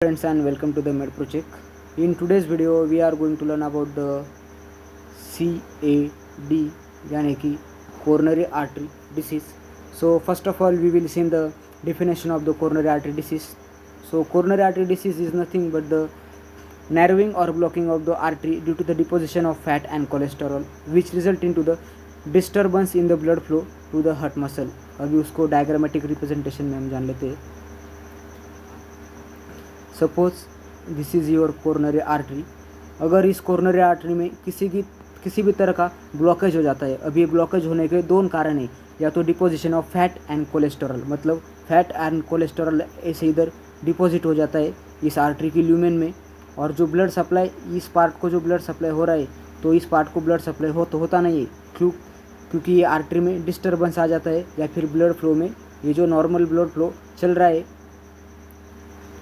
Friends, and welcome to the Med Project. In today's video we are going to learn about the CAD यानी कि coronary artery disease. So first of all we will see the definition of the coronary artery disease. So coronary artery disease is nothing but the narrowing or blocking of the artery due to the deposition of fat and cholesterol which result into the disturbance in the blood flow to the heart muscle. अभी उसको diagrammatic representation में हम जान लेते हैं. Suppose this is your coronary artery. अगर इस coronary artery में किसी भी तरह का ब्लॉकेज हो जाता है, अभी ब्लॉकेज होने के दो कारण हैं. या तो deposition of fat and cholesterol, मतलब फैट एंड कोलेस्टेरॉल ऐसे इधर डिपॉजिट हो जाता है इस आर्टरी की ल्यूमेन में, और जो ब्लड सप्लाई इस पार्ट को जो ब्लड सप्लाई हो रहा है तो इस पार्ट को ब्लड सप्लाई होता नहीं है. क्योंकि ये आर्टरी में डिस्टर्बेंस आ जाता है, या फिर ब्लड फ्लो में ये जो नॉर्मल ब्लड फ्लो चल रहा है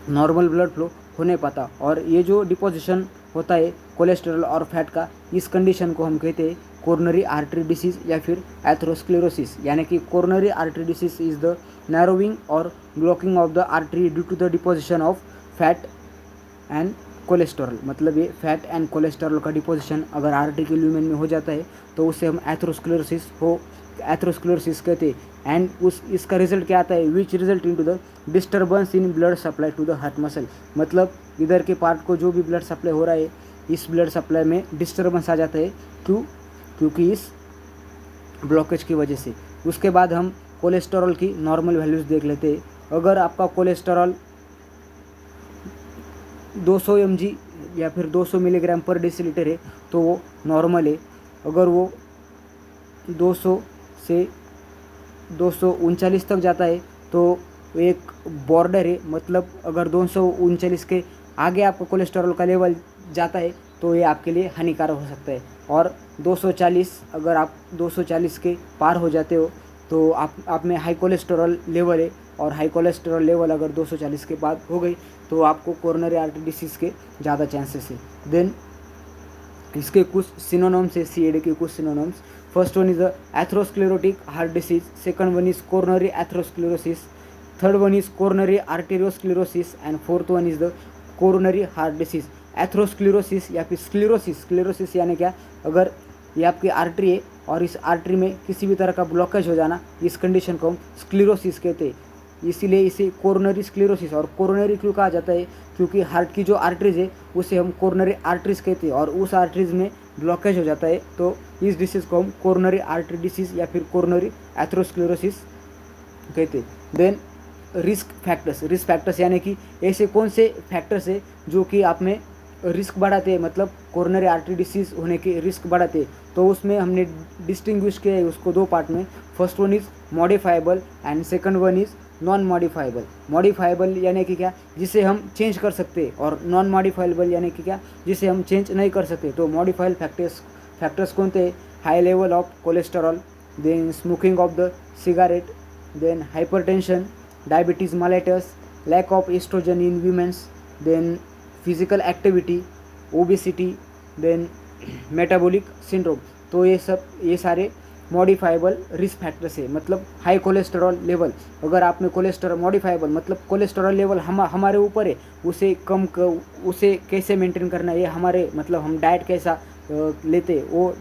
नॉर्मल ब्लड फ्लो हो नहीं पाता, और ये जो डिपोजिशन होता है कोलेस्टेरॉल और फैट का, इस कंडीशन को हम कहते हैं कोरोनरी आर्टरी डिसीज़ या फिर एथेरोस्क्लेरोसिस. यानी कि coronary artery disease is the narrowing और blocking of the artery due to the deposition of fat and cholesterol. मतलब ये फैट एंड कोलेस्टेरॉल का डिपोजिशन अगर आर्टरी के ल्यूमेन में हो जाता है तो उसे हम एथेरोस्क्लेरोसिस कहते हैं. एंड इसका रिजल्ट क्या आता है, which result in to the disturbance in blood supply to the heart muscle. मतलब इधर के पार्ट को जो भी ब्लड सप्लाई हो रहा है इस ब्लड सप्लाई में डिस्टर्बेंस आ जाता है. क्योंकि इस ब्लॉकेज की वजह से. उसके बाद हम कोलेस्टेरॉल की नॉर्मल वैल्यूज़ देख लेते हैं. अगर आपका कोलेस्टेरॉल 200 mg या फिर 200 मिलीग्राम पर डेसीलीटर है तो वो नॉर्मल है. अगर वो 200 से 239 तक जाता है तो एक बॉर्डर है. मतलब अगर 239 के आगे आपका कोलेस्टेरॉल का लेवल जाता है तो ये आपके लिए हानिकारक हो सकता है. और 240 अगर आप 240 के पार हो जाते हो तो आप में हाई कोलेस्टेरॉल लेवल है, और हाई कोलेस्टेरॉल लेवल अगर 240 के बाद हो गई तो आपको कोरोनरी आर्टरी डिसीज़ के ज़्यादा चांसेस है. देन इसके कुछ सिनोनिम्स है, CAD के कुछ synonyms. First one is the atherosclerotic heart disease, second one is coronary atherosclerosis, third one is coronary arteriosclerosis, and fourth one is the coronary heart disease. Atherosclerosis या फिर sclerosis यानी क्या, अगर ये आपकी आर्टरी है और इस आर्टरी में किसी भी तरह का ब्लॉकेज हो जाना, इस कंडीशन को हम स्क्लेरोसिस कहते हैं. इसीलिए इसे कोरोनरी स्क्लेरोसिस, और कोरोनरी क्यों कहा जाता है, क्योंकि हार्ट की जो आर्टरीज है उसे हम कोरोनरी आर्टरीज कहते हैं, और उस आर्टरीज में ब्लॉकेज हो जाता है तो इस डिसीज़ को हम कोरोनरी आर्टरी डिसीज़ या फिर कोरोनरी एथेरोस्क्लेरोसिस कहते हैं. देन रिस्क फैक्टर्स यानी कि ऐसे कौन से फैक्टर्स है जो कि आप में रिस्क बढ़ाते हैं, मतलब कोरोनरी आर्टरी डिसीज़ होने के रिस्क बढ़ाते हैं. तो उसमें हमने डिस्टिंग्विश किया है उसको दो पार्ट में. First one is modifiable and second one is non modifiable. Modifiable यानी कि क्या, जिसे हम चेंज कर सकते हैं, और नॉन मॉडिफाइबल यानी कि क्या, जिसे हम चेंज नहीं कर सकते. तो मॉडिफाइड फैक्टर्स कौन थे, high level of cholesterol, then smoking of the cigarette, then hypertension, diabetes mellitus, lack of oestrogen in womens, then physical activity, obesity, then metabolic syndrome. तो ये सारे मॉडिफाइबल रिस्क फैक्टर्स है. मतलब हाई कोलेस्टेरॉल लेवल, अगर आप में cholesterol modifiable मतलब cholesterol level हमारे ऊपर है, उसे कैसे मेंटेन करना है, ये हमारे मतलब हम डाइट कैसा लेते हैं वो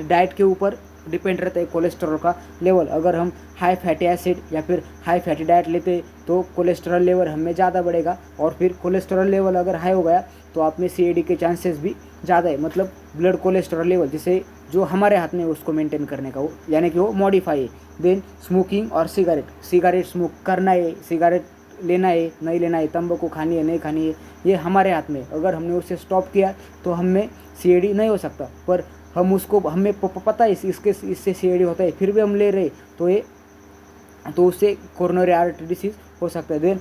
डाइट के ऊपर डिपेंड रहता है कोलेस्टेरॉल का लेवल. अगर हम हाई फैटी एसिड या फिर हाई फैटी डाइट लेते तो कोलेस्टेरॉल लेवल हमें ज़्यादा बढ़ेगा, और फिर कोलेस्टेरॉल लेवल अगर हाई हो गया तो आप में CAD के चांसेस भी ज़्यादा है. मतलब ब्लड कोलेस्टेरॉल लेवल जिसे जो हमारे हाथ में उसको मेंटेन करने का, वो यानी कि वो मॉडिफाई है. देन स्मोकिंग और सिगरेट स्मोक करना है, सिगरेट लेना है नहीं लेना है, तंबाकू खानी है नहीं खानी है, ये हमारे हाथ में. अगर हमने उसे स्टॉप किया तो हमें CAD नहीं हो सकता, पर हम उसको हमें पता है इससे CAD होता है फिर भी हम ले रहे तो उससे कोरोनरी आर्टरी डिसीज हो सकता है. देन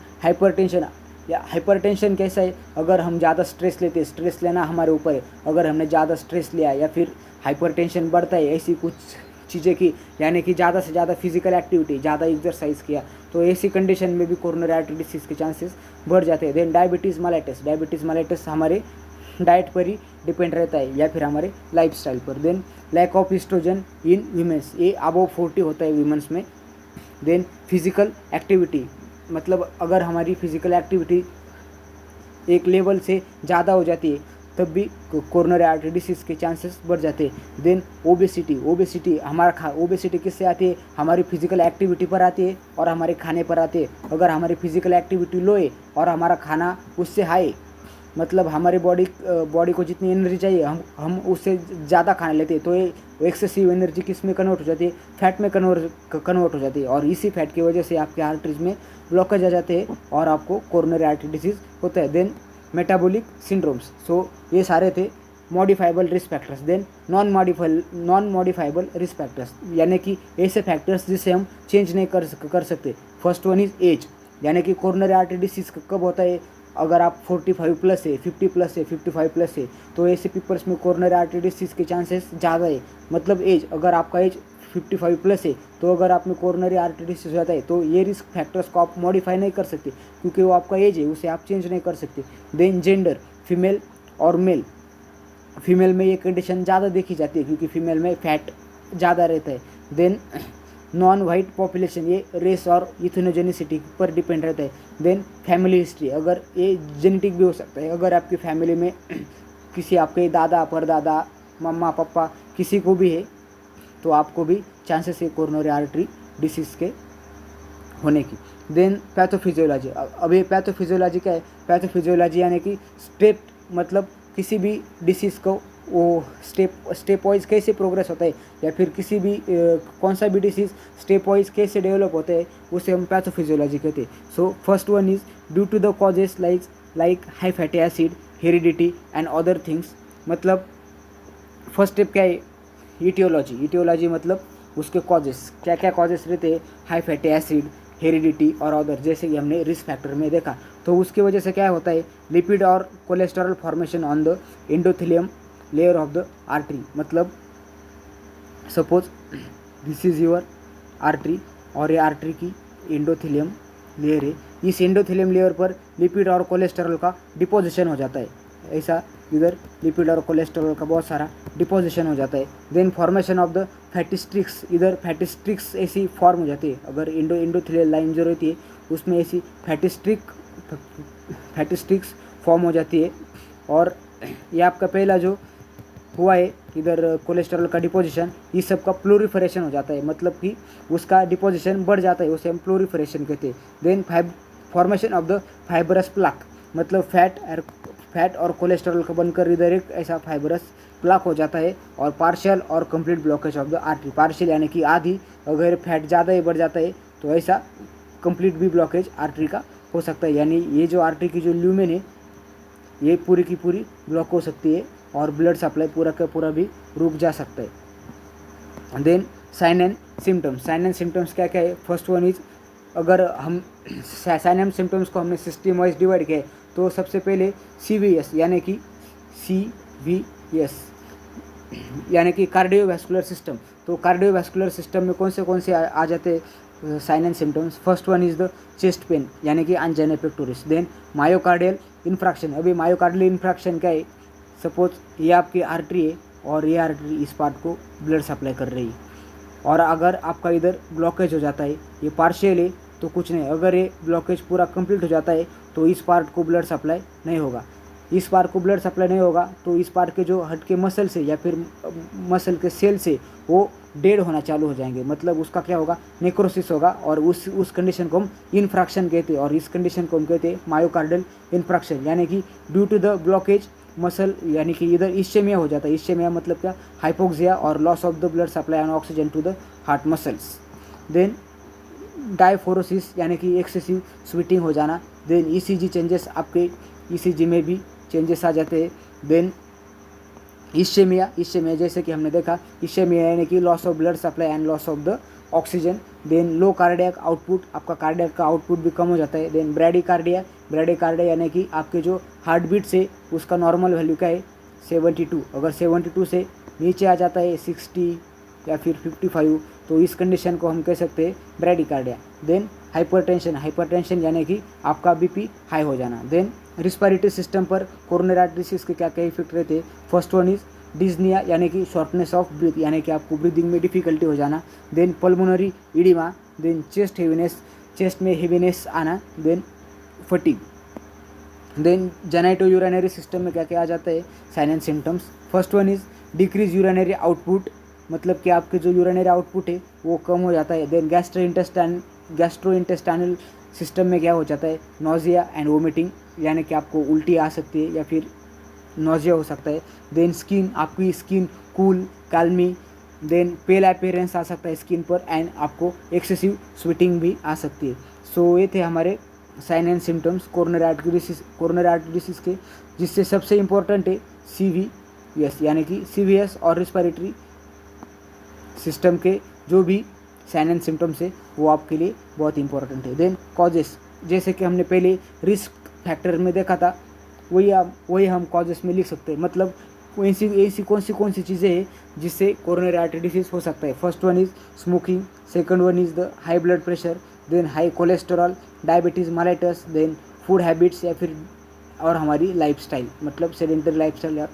हाइपरटेंशन कैसा है, अगर हम ज़्यादा स्ट्रेस लेते हैं, स्ट्रेस लेना हमारे ऊपर है, अगर हमने ज़्यादा स्ट्रेस लिया या फिर हाइपरटेंशन बढ़ता है, ऐसी कुछ चीज़ें की, यानी कि ज़्यादा से ज़्यादा फिजिकल एक्टिविटी, ज़्यादा एक्सरसाइज किया, तो ऐसी कंडीशन में भी कोरोनरी आर्टरी डिसीज़ के चांसेस बढ़ जाते हैं. देन डायबिटीज़ मेलिटस हमारे डाइट पर ही डिपेंड रहता है या फिर हमारे लाइफस्टाइल पर. Then lack of oestrogen in womens, ये अबव 40 होता है वीमेंस में. देन फिजिकल एक्टिविटी, मतलब अगर हमारी फिजिकल एक्टिविटी एक लेवल से ज़्यादा हो जाती है तब भी कोरोनरी आर्टरी डिसीज़ के चांसेस बढ़ जाते हैं। देन ओबेसिटी ओबेसिटी किससे आती है, हमारी फिजिकल एक्टिविटी पर आती है और हमारे खाने पर आती है। अगर हमारी फिजिकल एक्टिविटी लो है और हमारा खाना उससे हाई, मतलब हमारी बॉडी को जितनी एनर्जी चाहिए हम उससे ज़्यादा खाने लेते हैं, तो ये एक्सेसिव एनर्जी किस में कन्वर्ट हो जाती है, फैट में कन्वर्ट हो जाती है और इसी फैट की वजह से आपके आर्टरीज में ब्लॉकेज आ जाते हैं और आपको कोरोनरी आर्टरी डिसीज़ होता है। देन मेटाबॉलिक सिंड्रोम्स, सो ये सारे थे modifiable risk factors. Then non modifiable risk factors, यानी कि ऐसे फैक्टर्स जिसे हम चेंज नहीं कर सकते। फर्स्ट वन इज एज, यानी कि कोरोनरी आर्टरी डिसीज़ कब होता है, अगर आप 45 प्लस है, 50 प्लस है, 55 प्लस है, तो ऐसे पीपल्स में कोरोनरी आर्टरी डिसीज़ के चांसेस ज़्यादा है। मतलब एज, अगर आपका एज 55 प्लस है तो अगर आप में कोरोनरी आर्टरी डिसीज़ हो जाता है तो ये रिस्क फैक्टर्स को आप मॉडिफाई नहीं कर सकते क्योंकि वो आपका एज है, उसे आप चेंज नहीं कर सकते। देन जेंडर, फीमेल और मेल, फीमेल में ये कंडीशन ज़्यादा देखी जाती है क्योंकि फीमेल में फैट ज़्यादा रहता है। देन नॉन वाइट पॉपुलेशन, ये रेस और इथेनोजेनिसिटी पर डिपेंड रहता है। देन फैमिली हिस्ट्री, अगर ये जेनेटिक भी हो सकता है, अगर आपकी फैमिली में किसी आपके दादा परदादा मम्मा पापा किसी को भी है तो आपको भी चांसेस है कोरोनरी आर्टरी डिसीज़ के होने की। देन पैथोफिजियोलॉजी, अब ये पैथोफिजियोलॉजी क्या है, पैथोफिजियोलॉजी यानी कि स्टेप, मतलब किसी भी डिसीज़ को वो स्टेप वाइज कैसे प्रोग्रेस होता है या फिर किसी भी कौन सा भी डिसीज़ स्टेप वाइज कैसे डेवलप होता है उसे हम पैथोफिजियोलॉजी कहते हैं। So first one is due to the causes like high fatty acid, heredity and other things. मतलब फर्स्ट स्टेप क्या है, ईटियोलॉजी मतलब उसके कॉजेस, क्या क्या कॉजेस रहते हैं, हाई फैटी एसिड, हेरिडिटी और अदर, जैसे कि हमने रिस्क फैक्टर में देखा। तो उसकी वजह से क्या होता है, लिपिड और cholesterol formation on the endothelium layer of the artery. मतलब suppose this is your artery और ये आर्टरी की एंडोथेलियम लेयर है, इस एंडोथेलियम लेयर पर लिपिड और कोलेस्ट्रॉल का डिपोजिशन हो जाता है, ऐसा इधर लिपिड और कोलेस्ट्रॉल का बहुत सारा डिपोजिशन हो जाता है। Then formation of the fatty streaks, इधर फैटी स्ट्रिक्स ऐसी फॉर्म हो जाती है, अगर एंडोथेलियल लाइन जो रहती है उसमें ऐसी फैटी स्ट्रिक्स फॉर्म हो जाती है। और ये आपका पहला जो हुआ है इधर कोलेस्ट्रॉल का डिपोजिशन, इस सब का प्लोरीफरेशन हो जाता है, मतलब कि उसका डिपोजिशन बढ़ जाता है, उसे हम प्लोरीफरेशन कहते हैं। Then formation of the fibrous plaque, मतलब फैट और कोलेस्ट्रॉल का बनकर इधर एक ऐसा फाइबरस प्लाक हो जाता है। और पार्शियल और complete blockage of the artery, partial यानी कि आधी, अगर फैट ज़्यादा ही बढ़ जाता है तो ऐसा कंप्लीट भी ब्लॉकेज आर्टरी का हो सकता है, यानी ये जो आर्टरी की जो ल्यूमेन है ये पूरी की पूरी ब्लॉक हो सकती है और ब्लड सप्लाई पूरा का पूरा भी रुक जा सकता है। देन साइन एंड सिम्टम्स क्या क्या है, फर्स्ट वन इज, अगर हम साइन एंड सिम्टम्स को हमने सिस्टम वाइज डिवाइड किया तो सबसे पहले CVS यानी कि यानी कि कार्डियोवैस्कुलर सिस्टम। तो कार्डियोवैस्कुलर सिस्टम में कौन से आ जाते हैं sign and symptoms, first one is the chest pain यानी कि angina pectoris. Then myocardial infraction, अभी मायोकार्डियल इन्फ्रैक्शन क्या है, सपोज ये आपकी आर्टरी है और ये आर्टरी इस पार्ट को ब्लड सप्लाई कर रही है और अगर आपका इधर ब्लॉकेज हो जाता है, ये पार्शियल है तो कुछ नहीं, अगर ये ब्लॉकेज पूरा कंप्लीट हो जाता है तो इस पार्ट को ब्लड सप्लाई नहीं होगा, इस पार्ट को ब्लड सप्लाई नहीं होगा तो इस पार्ट के जो हट के मसल से या फिर मसल के सेल से वो डेड होना चालू हो जाएंगे, मतलब उसका क्या होगा, नेक्रोसिस होगा और उस कंडीशन को हम इन्फ्रैक्शन कहते हैं और इस कंडीशन को हम कहते हैं मायोकार्डियल इन्फ्रैक्शन, यानी कि due to the blockage muscle, यानी कि इधर इश्चेमिया हो जाता है। इश्चेमिया मतलब क्या, हाइपोक्सिया और loss of the blood supply and oxygen to the heart muscles. Then diaphoresis यानी कि एक्सेसिव स्वेटिंग हो जाना। देन ECG चेंजेस, आपके ECG में भी चेंजेस आ जाते हैं। देन इश्चेमिया जैसे कि हमने देखा, इश्चेमिया यानी कि loss of blood supply and loss of the oxygen. Then low cardiac output, आपका कार्डियक का आउटपुट भी कम हो जाता है। देन ब्रैडीकार्डिया यानी कि आपके जो हार्ट बीट से उसका नॉर्मल वैल्यू क्या है 72, अगर 72 से नीचे आ जाता है 60 या फिर 55 तो इस कंडीशन को हम कह सकते हैं ब्रैडीकार्डिया। देन हाइपरटेंशन यानी कि आपका BP हाई हो जाना। देन रिस्पिरेटरी सिस्टम पर कोरोनरी आर्टरी डिसीज के क्या क्या इफेक्ट रहते हैं, फर्स्ट वन इज डिज्निया यानी कि शॉर्टनेस ऑफ ब्रीथ यानी कि आपको ब्रीदिंग में डिफिकल्टी हो जाना। Then pulmonary oedema, then chest में हेवीनेस आना। Then fatigue, then genito urinary system में क्या क्या आ जाता है, sign and symptoms. First one is decrease urinary output, मतलब कि आपके जो यूरिनरी आउटपुट है वो कम हो जाता है। देन गैस्ट्रोइंटेस्टाइनल सिस्टम में क्या हो जाता है, नोजिया एंड वोमिटिंग, यानी कि आपको उल्टी आ सकती है या फिर नोजिया हो सकता है। देन स्किन, आपकी स्किन कूल काल्मी, देन पेल अपीयरेंस आ सकता है स्किन पर, एंड आपको एक्सेसिव स्वेटिंग भी आ सकती है। सो ये थे हमारे sign and symptoms coronary artery disease के, जिससे सबसे इम्पोर्टेंट है CVS, यानी कि CVS और रिस्पिरेटरी सिस्टम के जो भी साइन एंड सिम्टम्स है वो आपके लिए बहुत इंपॉर्टेंट है। देन कॉजेस, जैसे कि हमने पहले रिस्क फैक्टर में देखा था, वही हम कॉजेस में लिख सकते हैं। मतलब ऐसी कौन सी चीज़ें हैं जिससे कोरोनरी आर्टरी डिसीज़ हो सकता है। First one is smoking, second one is the high blood pressure, then high cholesterol, diabetes mellitus, then food habits या फिर और हमारी लाइफस्टाइल, मतलब सेडेंटरी लाइफस्टाइल या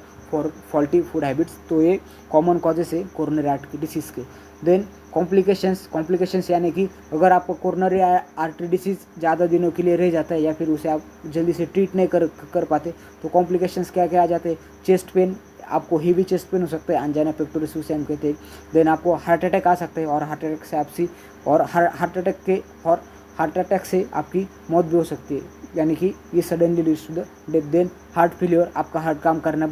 फॉल्टी फूड हैबिट्स। तो ये कॉमन कॉजेस है कोरोनरी आर्टरी डिसीज़ के। देन कॉम्प्लिकेशंस यानी कि अगर आपको कोरोनरी आर्टरी डिसीज़ ज़्यादा दिनों के लिए रह जाता है या फिर उसे आप जल्दी से ट्रीट नहीं कर पाते, तो कॉम्प्लिकेशंस क्या क्या आ जाते हैं। चेस्ट पेन, आपको हेवी चेस्ट पेन हो सकता है, एंजाइना पेक्टोरिस उसे हम कहते हैं। देन आपको हार्ट अटैक आ सकता है, और हार्ट अटैक से आपकी मौत भी हो सकती है, यानी कि ये suddenly leads to the death. Then heart failure, आपका हार्ट काम करना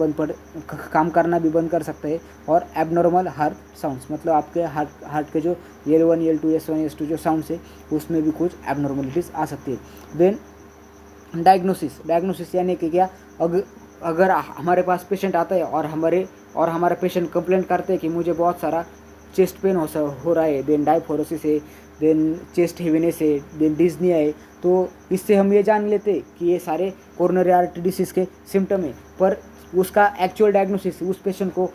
भी बंद कर सकता है। और एबनॉर्मल हार्ट साउंड्स, मतलब आपके हार्ट के जो L1 L2 S1 S2 जो साउंड्स है उसमें भी कुछ एबनॉर्मलिटीज़ आ सकती है। देन डायग्नोसिस यानी कि क्या, अगर हमारे पास पेशेंट आता है और हमारा पेशेंट कंप्लेंट करते हैं कि मुझे बहुत सारा चेस्ट पेन हो रहा है, देन डायफोरोसिस है, देन चेस्ट हेवीनेस है, देन डिज्निया है, तो इससे हम ये जान लेते कि ये सारे कोरोनरी आर्टरी डिसीज़ के सिम्टम है। पर उसका एक्चुअल डायग्नोसिस, उस पेशेंट को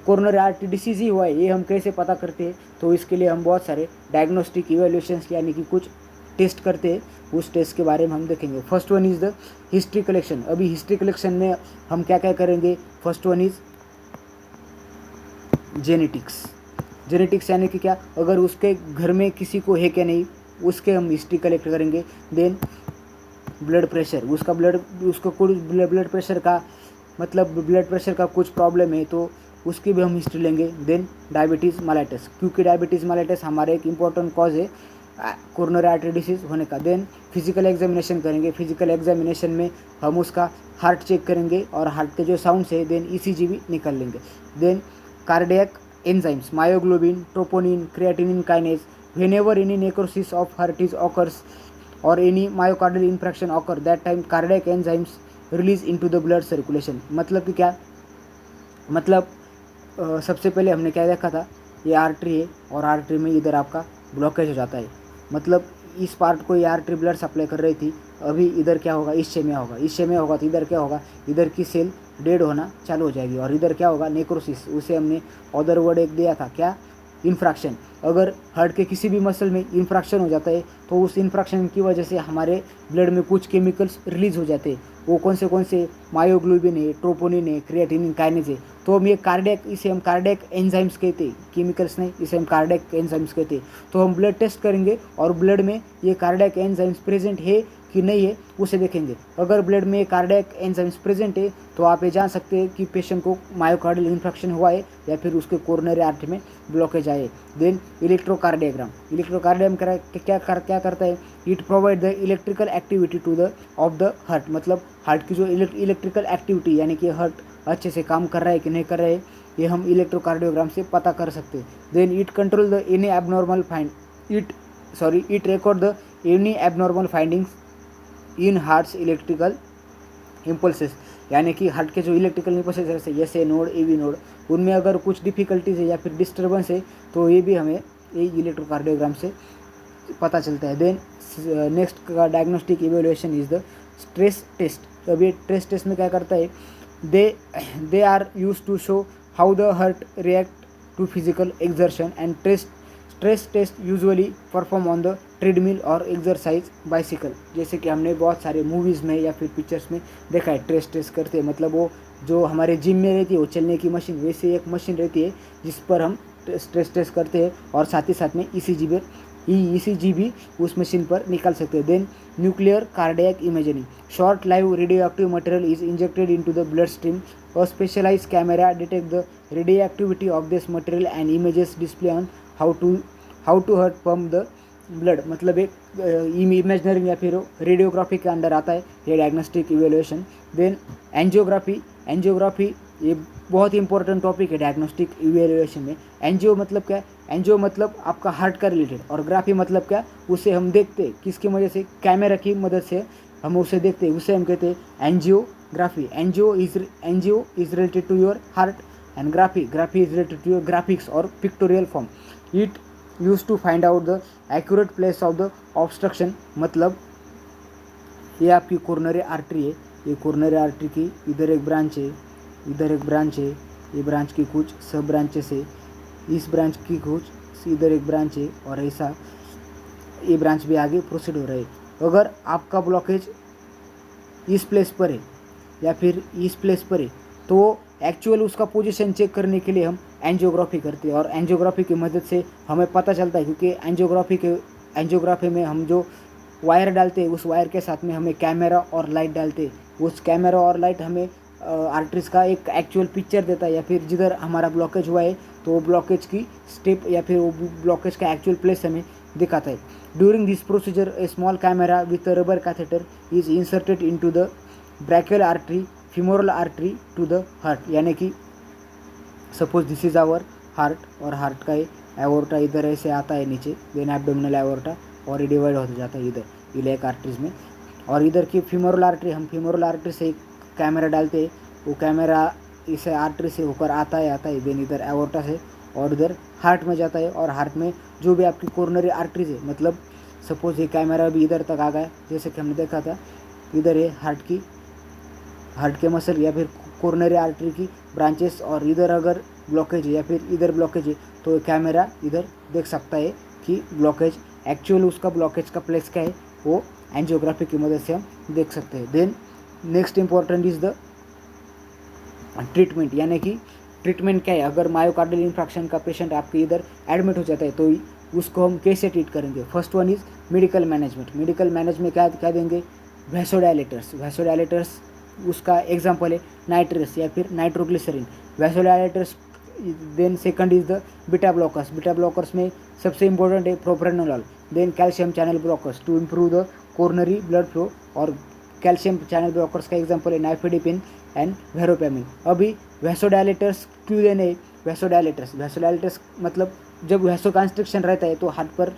कोरोनरी आर्टरी डिसीज़ ही हुआ है, ये हम कैसे पता करते हैं। तो इसके लिए हम बहुत सारे डायग्नोस्टिक इवेल्यूशंस यानी कि कुछ टेस्ट करते हैं, उस टेस्ट के बारे में हम देखेंगे। First one is the history collection. अभी हिस्ट्री कलेक्शन में हम क्या क्या करेंगे। फर्स्ट वन इज़ जेनेटिक्स यानी कि क्या, अगर उसके घर में किसी को है क्या नहीं, उसके हम हिस्ट्री कलेक्ट करेंगे। देन ब्लड प्रेशर, उसको कुछ ब्लड प्रेशर का कुछ प्रॉब्लम है तो उसकी भी हम हिस्ट्री लेंगे। देन डायबिटीज़ मेलाइटस, क्योंकि डायबिटीज़ मेलाइटस हमारे एक इम्पॉर्टेंट कॉज है कोरोनरी आर्टरी डिसीज़ होने का। देन फिजिकल एग्जामिनेशन करेंगे। फिजिकल एग्जामिनेशन में हम उसका हार्ट चेक करेंगे और हार्ट के जो साउंड्स है, देन ECG भी निकाल लेंगे। Then cardiac enzymes, myoglobin, troponin, creatinine kinase, whenever any necrosis of heart is occurs or any myocardial infarction occur, that time cardiac enzymes release into the blood circulation। मतलब कि क्या, मतलब सबसे पहले हमने क्या देखा था, ये आर्टरी है और आर्टरी में इधर आपका ब्लॉकेज हो जाता है, मतलब इस पार्ट को ये आर्टरी ब्लड सप्लाई कर रही थी, अभी इधर क्या होगा, इससे में होगा तो इधर क्या होगा, इधर की सेल डेड होना चालू हो जाएगी, और इधर क्या होगा, नेक्रोसिस। उसे हमने अदर वर्ड एक दिया था क्या, इन्फ्रैक्शन। अगर हार्ट के किसी भी मसल में इन्फ्रैक्शन हो जाता है तो उस इन्फ्रैक्शन की वजह से हमारे ब्लड में कुछ केमिकल्स रिलीज हो जाते हैं। वो कौन से मायोग्लोबिन है, ट्रोपोनिन है, क्रिएटिनिन काइनेज है। तो हम इसे हम कार्डियक एंजाइम्स कहते हैं, केमिकल्स नहीं, इसे हम कार्डियक एंजाइम्स कहते हैं। तो हम ब्लड टेस्ट करेंगे और ब्लड में ये कार्डियक एंजाइम्स प्रेजेंट है कि नहीं है उसे देखेंगे। अगर ब्लड में कार्डियक एंजाइम्स प्रेजेंट है तो आप ये जान सकते हैं कि पेशेंट को मायोकार्डियल इन्फेक्शन हुआ है या फिर उसके कोरोनरी आर्टरी में ब्लॉकेज आए। देन इलेक्ट्रोकार्डियम क्या करता है, it provide the electrical activity to the of the heart, मतलब हार्ट की जो इलेक्ट्रिकल एक्टिविटी यानी कि हार्ट अच्छे से काम कर रहा है कि नहीं कर रहा है, ये हम इलेक्ट्रोकार्डियोग्राम से पता कर सकते हैं। Then it control the any record the any abnormal findings in heart's electrical impulses, यानी कि हार्ट के जो इलेक्ट्रिकल इम्पल्सेस जैसे एसए नोड, एवी नोड, उनमें अगर कुछ डिफिकल्टीज है या फिर डिस्टर्बेंस है तो ये भी हमें ये इलेक्ट्रोकार्डियोग्राम से पता चलता है। देन नेक्स्ट का diagnostic evaluation is the stress test. अब ये स्ट्रेस टेस्ट में क्या करता है, they are use to show how the heart react to physical exertion and stress test usually perform on the treadmill और एक्सरसाइज बाइसिकल। जैसे कि हमने बहुत सारे मूवीज़ में या फिर पिक्चर्स में देखा है, स्ट्रेस टेस्ट करते हैं, मतलब वो जो हमारे जिम में रहती है वो चलने की मशीन, वैसे एक मशीन रहती है जिस पर हम स्ट्रेस टेस्ट करते हैं और साथ ही साथ में ECG भी ECG भी उस मशीन पर निकाल सकते हैं। Then nuclear cardiac imaging, short live radioactive material is injected into the blood stream, a specialized camera detect the radioactivity of this material and images display on how to hurt pump the blood. मतलब एक imaginary या फिर radiography के under आता है ये diagnostic evaluation. Then angiography ये बहुत ही इंपॉर्टेंट टॉपिक है डायग्नोस्टिक इवेल्युएशन में। एंजियो मतलब क्या है? एंजियो मतलब आपका हार्ट का रिलेटेड, और ग्राफी मतलब क्या? उसे हम देखते हैं किसकी वजह से? कैमरा की मदद से हम उसे देखते हैं, उसे हम कहते हैं angiography. Angio is related to your heart and graphy is related to your graphics और pictorial form. It use to find out the accurate place of the obstruction. मतलब ये आपकी कोरोनरी आर्टरी है, ये कोरोनरी आर्टरी की इधर एक branch है, इधर एक ब्रांच है, ये ब्रांच की कुछ सब ब्रांचेस है, इस ब्रांच की कुछ इधर एक ब्रांच है, और ऐसा ये ब्रांच भी आगे प्रोसीड हो रहा है। अगर आपका ब्लॉकेज इस प्लेस पर है या फिर इस प्लेस पर है तो एक्चुअल उसका पोजीशन चेक करने के लिए हम एंजियोग्राफी करते हैं, और एंजियोग्राफी की मदद से हमें पता चलता है, क्योंकि एंजियोग्राफी में हम जो वायर डालते हैं उस वायर के साथ में हमें कैमरा और लाइट डालते हैं। उस कैमरा और लाइट हमें आर्टरीज का एक एक्चुअल पिक्चर देता है, या फिर जिधर हमारा ब्लॉकेज हुआ है तो वो ब्लॉकेज की स्टेप या फिर वो ब्लॉकेज का एक्चुअल प्लेस हमें दिखाता है। During this procedure a small camera with a rubber catheter is inserted into the brachial artery, femoral artery to the heart. यानी कि suppose this is our heart, और हार्ट का एवोर्टा इधर ऐसे आता है नीचे, देन एब्डोमिनल एवोर्टा, और ये डिवाइड हो जाता है इधर इलेक आर्टरीज में। और इधर की फीमोरल आर्टरी, हम फीमोरल आर्टरी से एक कैमरा डालते हैं, वो कैमरा इस आर्टरी से होकर आता है, देन इधर एवोर्टा से और इधर हार्ट में जाता है। और हार्ट में जो भी आपकी कोरोनरी आर्टरीज है, मतलब सपोज ये कैमरा भी इधर तक आ गया, जैसे कि हमने देखा था, इधर है हार्ट के मसल या फिर कोरोनरी आर्टरी की ब्रांचेस, और इधर अगर ब्लॉकेज है या फिर इधर ब्लॉकेज है तो कैमरा इधर देख सकता है कि ब्लॉकेज एक्चुअल उसका ब्लॉकेज का प्लेस क्या है, वो एंजियोग्राफी की मदद से हम देख सकते हैं। Then next important is the treatment, यानी कि ट्रीटमेंट क्या है? अगर मायोकार्डियल इंफ्रैक्शन का पेशेंट आपके इधर एडमिट हो जाता है तो उसको हम कैसे ट्रीट करेंगे? First one is medical management. Medical management क्या देंगे? वैसोडायलेटर्स उसका एग्जाम्पल है नाइट्रस या फिर nitroglycerin, vasodilators. Then second is the beta blockers में सबसे इंपॉर्टेंट है propranolol. Then calcium channel blockers to improve the coronary blood flow, और कैल्शियम चैनल ब्लॉकर्स का एग्जांपल है नाइफेडिपिन एंड वेरोपेमिन। अभी वैसोडायलेटर्स क्यों देने? वैसोडायलेटर्स मतलब जब वैसो कंस्ट्रिक्शन रहता है तो हार्ट पर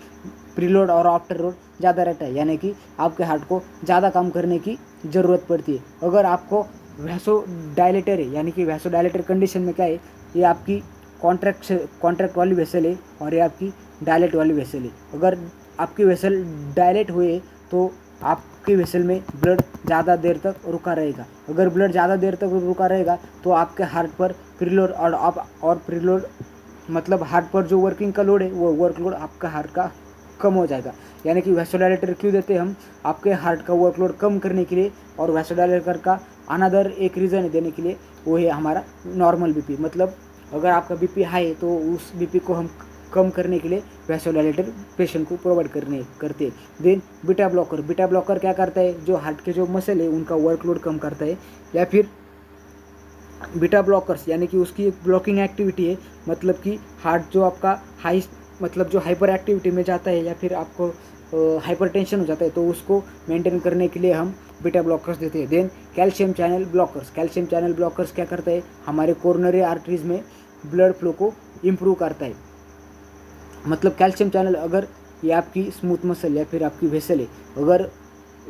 प्रीलोड और आफ्टर लोड ज़्यादा रहता है, यानी कि आपके हार्ट को ज़्यादा काम करने की ज़रूरत पड़ती है। अगर आपको वैसोडायलेटर है, यानी कि वैसोडायलेटर कंडीशन में क्या है? ये आपकी कॉन्ट्रैक्ट वाली वेसल है और ये आपकी डायलेट वाली वेसल है। अगर आपकी वेसल डायलेट हुए तो आपकी वेसल में ब्लड ज़्यादा देर तक रुका रहेगा। अगर ब्लड ज़्यादा देर तक रुका रहेगा तो आपके हार्ट पर प्रीलोड और प्रीलोड मतलब हार्ट पर जो वर्किंग का लोड है वो वर्कलोड आपका हार्ट का कम हो जाएगा। यानी कि वैसोडायलेटर क्यों देते हैं हम? आपके हार्ट का वर्कलोड कम करने के लिए। और वैसोडायलेटर का अनदर एक रीज़न है देने के लिए, वो है हमारा नॉर्मल बीपी। मतलब अगर आपका बीपी हाई है तो उस बीपी को हम कम करने के लिए वैसोडायलेटर पेशेंट को प्रोवाइड करते हैं। देन बीटा ब्लॉकर क्या करता है? जो हार्ट के जो मसल है उनका वर्कलोड कम करता है। या फिर बीटा ब्लॉकर्स यानी कि उसकी एक ब्लॉकिंग एक्टिविटी है, मतलब कि हार्ट जो आपका मतलब जो हाइपर एक्टिविटी में जाता है या फिर आपको हाइपरटेंशन हो जाता है तो उसको मेंटेन करने के लिए हम बीटा ब्लॉकर्स देते हैं। देन कैल्शियम चैनल ब्लॉकर्स क्या करता है? हमारे कोरोनरी आर्टरीज में ब्लड फ्लो को इम्प्रूव करता है। मतलब कैल्शियम चैनल, अगर ये आपकी स्मूथ मसल या फिर आपकी वेसल है, अगर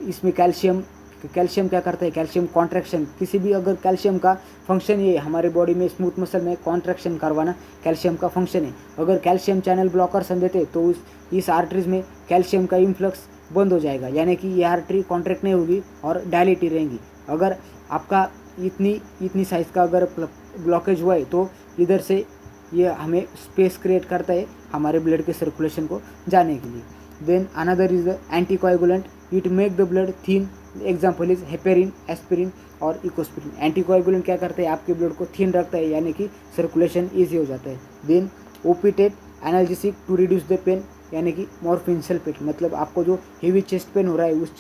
इसमें कैल्शियम क्या करता है? कैल्शियम कॉन्ट्रैक्शन, किसी भी अगर कैल्शियम का फंक्शन ये हमारे बॉडी में स्मूथ मसल में कॉन्ट्रैक्शन करवाना कैल्शियम का फंक्शन है। अगर कैल्शियम चैनल ब्लॉकर्स हम देते तो इस आर्टरीज में कैल्शियम का इन्फ्लक्स बंद हो जाएगा, यानी कि ये आर्टरी कॉन्ट्रैक्ट नहीं होगी और डायलेट ही रहेंगी। अगर आपका इतनी साइज़ का अगर ब्लॉकेज हुआ है तो इधर से ये हमें स्पेस क्रिएट करता है हमारे ब्लड के सर्कुलेशन को जाने के लिए। Then another is the anticoagulant, it make the blood thin, example is heparin, aspirin और इकोस्पिरिन। एंटीकोएगुलेंट क्या करते हैं? आपके ब्लड को थिन रखता है, यानी कि सर्कुलेशन ईजी हो जाता है। Then opiate analgesic to reduce the pain, यानी कि मॉर्फिन सल्फेट, मतलब आपको जो हेवी चेस्ट पेन हो रहा है उस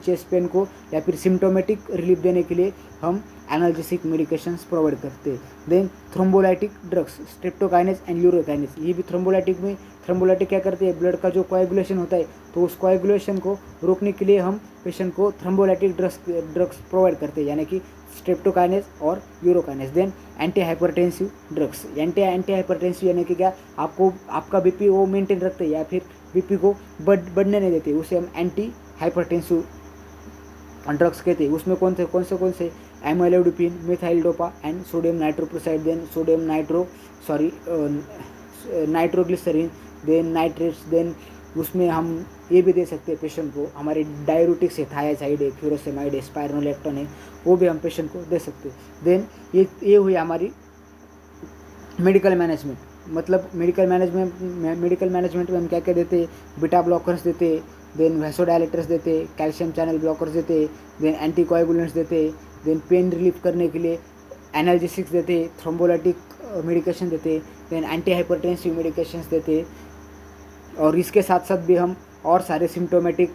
चेस्ट पेन को या फिर सिम्टोमेटिक रिलीफ देने के लिए हम एनाल्जेसिक मेडिकेशंस प्रोवाइड करते हैं। Then thrombolytic drugs, streptokinase and urokinase, ये भी थ्रोम्बोलाइटिक क्या करते हैं, ब्लड का जो कोएगुलेशन होता है तो उस कोएगुलेशन को रोकने के लिए हम पेशेंट को थ्रोम्बोलाइटिक ड्रग्स प्रोवाइड करते हैं, यानी कि स्ट्रेप्टोकाइनेस और urokinase. Then anti hypertensive drugs, anti hypertensive यानी कि क्या, आपको आपका बीपी वो मेंटेन रखते हैं या फिर बीपी को बढ़ने नहीं देते, उसे हम एंटी हाइपरटेंसिव ड्रग्स कहते हैं। उसमें कौन से amlodipine, methyl dopa and sodium नाइट्रोक्लोसाइड, देन नाइट्रोग्लिसरीन, देन नाइट्रेट्स। देन उसमें हम ये भी दे सकते हैं पेशेंट को, हमारे डाययूरेटिक्स है, थायासाइड है, फ्यूरोसेमाइड है, स्पाइरोलेक्टन है, वो भी हम पेशेंट को दे सकते हैं। देन ये हुई हमारी मेडिकल मैनेजमेंट। मतलब मेडिकल मैनेजमेंट में हम क्या क्या देते हैं, बीटा ब्लॉकर्स देते हैं, देन वैसोडायलेटर्स देते हैं, कैल्शियम चैनल ब्लॉकर्स देते हैं, देन एंटीकोएगुलेंट्स देते हैं, देन पेन रिलीफ करने के लिए एनाल्जेसिक्स देते हैं, थ्रोम्बोलाइटिक मेडिकेशन देते हैं, देन एंटी हाइपरटेंसिव मेडिकेशंस देते हैं, और इसके साथ साथ भी हम और सारे सिम्टोमेटिक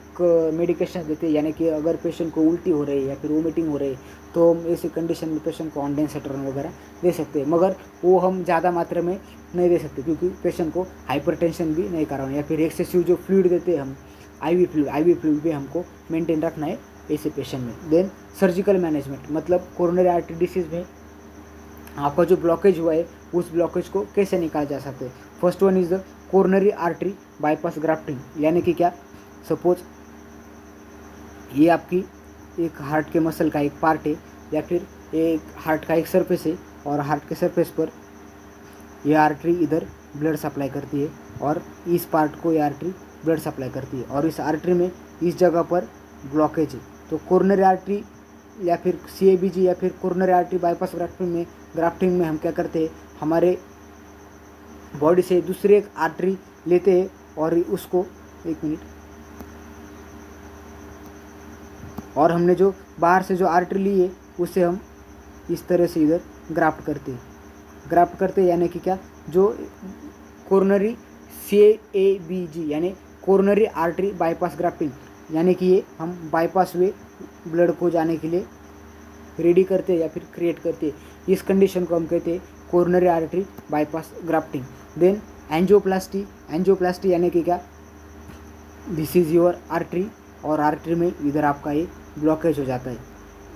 मेडिकेशन देते हैं। यानी कि अगर पेशेंट को उल्टी हो रही है या फिर वोमिटिंग हो रही है तो हम ऐसी कंडीशन में पेशेंट को ऑनडेंसेट्रॉन वगैरह दे सकते हैं, मगर वो हम ज़्यादा मात्रा में नहीं दे सकते क्योंकि पेशेंट को हाइपरटेंशन भी नहीं कराना, या फिर एक्सेसिव जो फ्लूइड देते हैं हम आईवी फ्लूइड भी हमको मेंटेन रखना है ऐसे पेशेंट में। देन सर्जिकल मैनेजमेंट, मतलब कोरोनरी आर्टरी डिसीज़ में आपका जो ब्लॉकेज हुआ है उस ब्लॉकेज को कैसे निकाला जा सकता है। First one is the coronary artery bypass grafting, यानी कि क्या, सपोज ये आपकी एक हार्ट के मसल का एक पार्ट है या फिर एक हार्ट का एक सरफेस है, और हार्ट के सरफेस पर ये आर्टरी इधर ब्लड सप्लाई करती है और इस पार्ट को ये आर्टरी ब्लड सप्लाई करती है, और इस आर्टरी में इस जगह पर ब्लॉकेज है। तो कोरोनरी आर्टरी या फिर CABG या फिर कोरोनरी आर्टरी बाईपास ग्राफ्टिंग में हम क्या करते हैं, हमारे बॉडी से दूसरे एक आर्टरी लेते हैं और उसको, एक मिनट, और हमने जो बाहर से जो आर्टरी ली है उसे हम इस तरह से इधर ग्राफ्ट करते हैं, यानी कि क्या, जो कोरोनरी CABG यानी कोरोनरी आर्टरी बाईपास ग्राफ्टिंग, यानी कि ये हम बाईपास वे ब्लड को जाने के लिए रेडी करते हैं या फिर क्रिएट करते हैं। इस कंडीशन को हम कहते हैं coronary artery bypass grafting. Then angioplasty यानी कि क्या, दिस इज़ योर आर्टरी, और आर्टरी में इधर आपका ये ब्लॉकेज हो जाता है।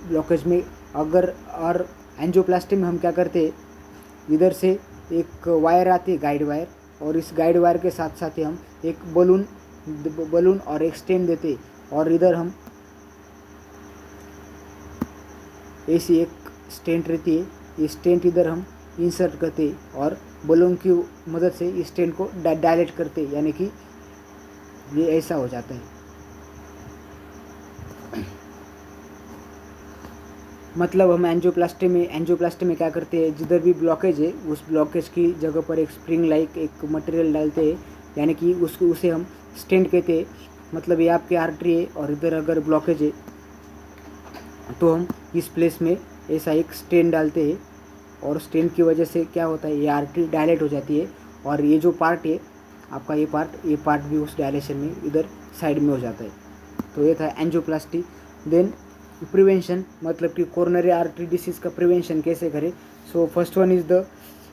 ब्लॉकेज में अगर, और एंजियोप्लास्टी में हम क्या करते हैं, इधर से एक वायर आती है, गाइड वायर, और इस गाइड वायर के साथ साथ ही हम एक बलून और एक स्टेंट देते, और इधर हम ऐसी एक स्टेंट रहती है, ये स्टेंट इधर हम इंसर्ट करते और बलून की मदद से इस स्टेंट को डायलेट करते, यानी कि ये ऐसा हो जाता है। मतलब हम एंजियोप्लास्टी में क्या करते हैं, जिधर भी ब्लॉकेज है उस ब्लॉकेज की जगह पर एक स्प्रिंग लाइक एक मटेरियल डालते हैं, यानी कि उसे हम स्टेंट कहते हैं। मतलब ये आपकी आर्टरी है और इधर अगर ब्लॉकेज है तो हम इस प्लेस में ऐसा एक स्टेंट डालते हैं, और स्टेंट की वजह से क्या होता है, ये आर्टरी डायलेट हो जाती है, और ये जो पार्ट है आपका, ये पार्ट भी उस डायलेशन में इधर साइड में हो जाता है। तो ये था एंजियोप्लास्टी। देन प्रिवेंशन, मतलब कि कोरोनरी आर्टरी डिसीज़ का प्रिवेंशन कैसे करें। सो first one is the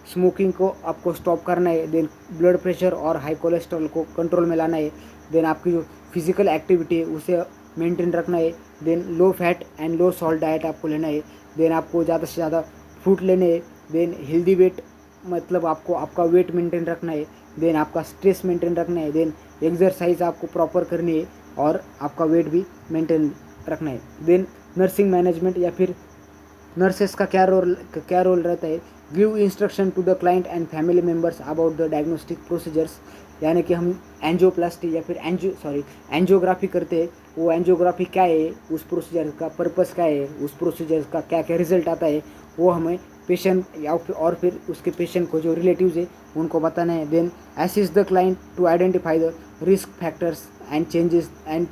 smoking को आपको स्टॉप करना है। देन ब्लड प्रेशर और हाई कोलेस्ट्रॉल को कंट्रोल में लाना है। देन आपकी जो फिजिकल एक्टिविटी है उसे मेंटेन रखना है। Then low fat and low salt diet आपको लेना है। देन आपको ज़्यादा से ज़्यादा फ्रूट लेने हैं। देन हेल्दी वेट, मतलब आपको आपका वेट मेंटेन रखना है। देन आपका स्ट्रेस मेंटेन रखना है। देन एक्सरसाइज आपको प्रॉपर करनी है और आपका वेट भी मेंटेन रखना है। देन नर्सिंग मैनेजमेंट या फिर नर्सेस का क्या रोल रहता है, give instruction to the client and family members about the diagnostic procedures. यानी कि हम एंजियोप्लास्टी या फिर एंजियोग्राफी करते हैं, वो एंजियोग्राफी क्या है, उस प्रोसीजर का पर्पस क्या है, उस प्रोसीजर का क्या क्या रिजल्ट आता है, वो हमें पेशेंट और फिर उसके पेशेंट को जो रिलेटिव्स है उनको बताना है। Then assist the client to identify the risk factors and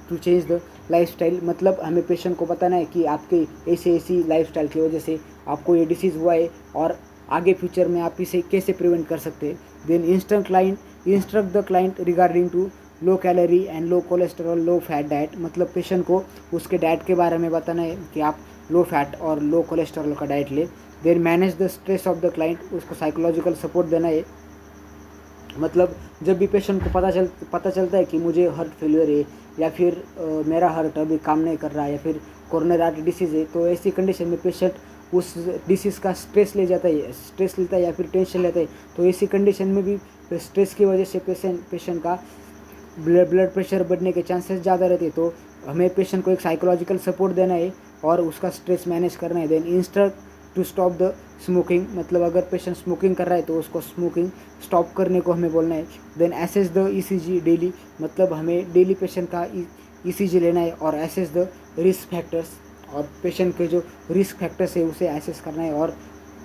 to change the lifestyle. मतलब हमें पेशेंट को बताना है कि आपके ऐसी लाइफस्टाइल की वजह से आपको ये डिसीज़ हुआ है और आगे फ्यूचर में आप इसे कैसे प्रिवेंट कर सकते हैं। Then instant client instruct the client regarding to low calorie and low cholesterol low fat diet, मतलब पेशेंट को उसके डाइट के बारे में बताना है कि आप लो फैट और लो कोलेस्ट्रॉल का डाइट ले। Then manage the stress of the client, उसको साइकोलॉजिकल सपोर्ट देना है। मतलब जब भी पेशेंट को पता चलता है कि मुझे हार्ट फेलियर है या फिर मेरा हार्ट अभी काम नहीं कर रहा है या फिर कोरोनरी आर्टरी डिसीज़ है, तो ऐसी कंडीशन में पेशेंट उस डिसीज़ का स्ट्रेस लेता है या फिर टेंशन लेता है। तो ऐसी कंडीशन में भी स्ट्रेस की वजह से पेशेंट का ब्लड प्रेशर बढ़ने के चांसेस ज़्यादा रहते हैं। तो हमें पेशेंट को एक साइकोलॉजिकल सपोर्ट देना है और उसका स्ट्रेस मैनेज करना है। Then instruct to stop the smoking, मतलब अगर पेशेंट स्मोकिंग कर रहा है तो उसको स्मोकिंग स्टॉप करने को हमें बोलना है। Then assess the ECG daily, मतलब हमें डेली पेशेंट का ईसीजी लेना है और एसेस द रिस्क फैक्टर्स, और पेशेंट के जो रिस्क फैक्टर्स है उसे एसेस करना है और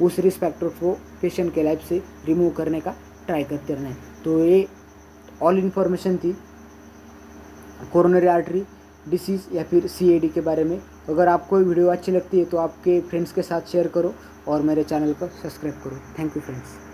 उस रिस्क फैक्टर को पेशेंट के लाइफ से रिमूव करने का ट्राई करते रहना है। तो ये ऑल इन्फॉर्मेशन थी कोरोनरी आर्टरी डिसीज़ या फिर सीएडी के बारे में। अगर आपको वीडियो अच्छी लगती है तो आपके फ्रेंड्स के साथ शेयर करो और मेरे चैनल को सब्सक्राइब करो। Thank you friends.